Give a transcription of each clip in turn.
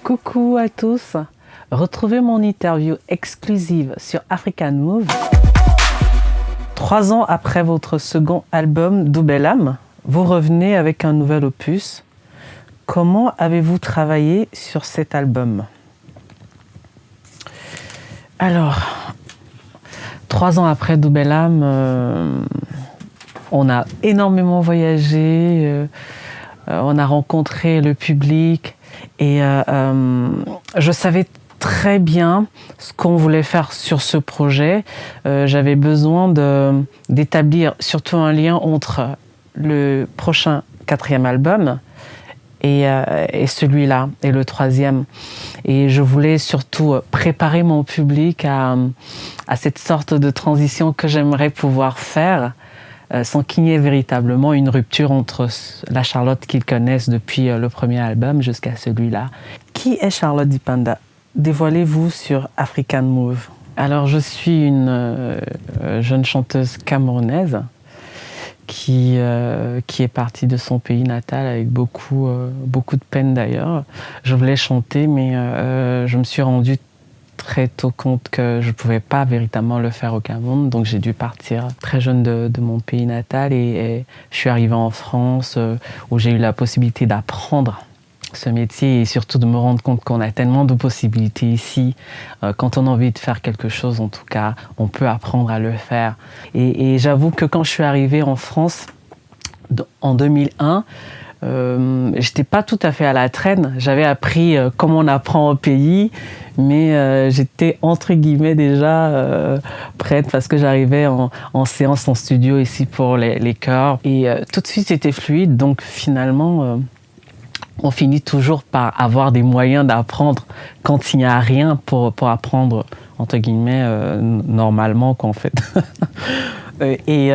Coucou à tous, retrouvez mon interview exclusive sur African Move. 3 ans après votre second album Double Âme, vous revenez avec un nouvel opus. Comment avez-vous travaillé sur cet album? Alors, 3 ans après Double Âme, on a énormément voyagé, on a rencontré le public et je savais très bien ce qu'on voulait faire sur ce projet. J'avais besoin d'établir surtout un lien entre le prochain 4e album et celui-là, et le 3e. Et je voulais surtout préparer mon public à cette sorte de transition que j'aimerais pouvoir faire sans qu'il y ait véritablement une rupture entre la Charlotte qu'ils connaissent depuis le premier album jusqu'à celui-là. Qui est Charlotte Dipanda? Dévoilez-vous sur African Move. Alors, je suis une jeune chanteuse camerounaise qui est partie de son pays natal avec beaucoup de peine d'ailleurs. Je voulais chanter, mais je me suis rendue très tôt compte que je ne pouvais pas véritablement le faire au Cameroun, donc j'ai dû partir très jeune de mon pays natal et je suis arrivée en France où j'ai eu la possibilité d'apprendre ce métier et surtout de me rendre compte qu'on a tellement de possibilités ici. Quand on a envie de faire quelque chose, en tout cas, on peut apprendre à le faire. Et j'avoue que quand je suis arrivée en France en 2001, j'étais pas tout à fait à la traîne. J'avais appris comment on apprend au pays, mais j'étais entre guillemets déjà prête parce que j'arrivais en séance en studio ici pour les chœurs. Et tout de suite c'était fluide, donc finalement on finit toujours par avoir des moyens d'apprendre quand il n'y a rien pour apprendre, entre guillemets, normalement, quoi, en fait. Et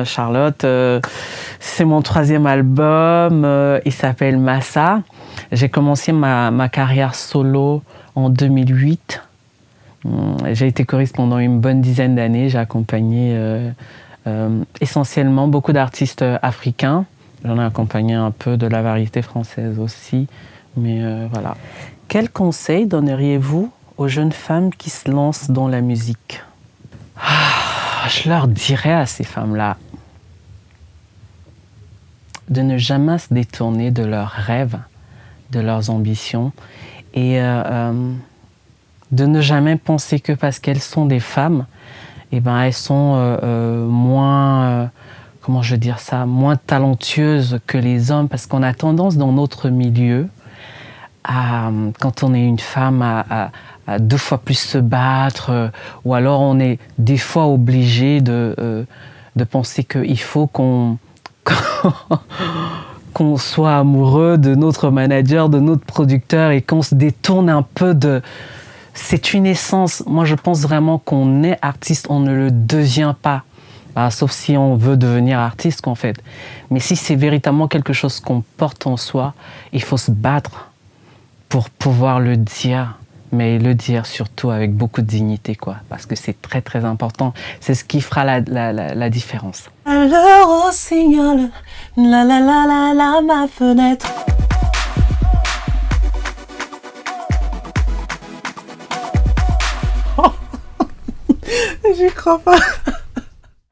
Charlotte, c'est mon 3e album, il s'appelle Massa. J'ai commencé ma carrière solo en 2008. J'ai été choriste pendant une bonne dizaine d'années. J'ai accompagné essentiellement beaucoup d'artistes africains. J'en ai accompagné un peu de la variété française aussi, mais voilà. Quel conseil donneriez-vous aux jeunes femmes qui se lancent dans la musique? Je leur dirais à ces femmes-là de ne jamais se détourner de leurs rêves, de leurs ambitions, et de ne jamais penser que parce qu'elles sont des femmes, elles sont moins... comment je veux dire ça, moins talentueuses que les hommes, parce qu'on a tendance dans notre milieu, quand on est une femme, à 2 fois plus se battre, ou alors on est des fois obligé de penser qu'il faut qu'on soit amoureux de notre manager, de notre producteur, et qu'on se détourne un peu de... C'est une essence. Moi, je pense vraiment qu'on est artiste, on ne le devient pas. Sauf si on veut devenir artiste, en fait. Mais si c'est véritablement quelque chose qu'on porte en soi, il faut se battre pour pouvoir le dire, mais le dire surtout avec beaucoup de dignité, quoi, parce que c'est très très important. C'est ce qui fera la différence. Alors, oh signal, ma fenêtre. J'y crois pas.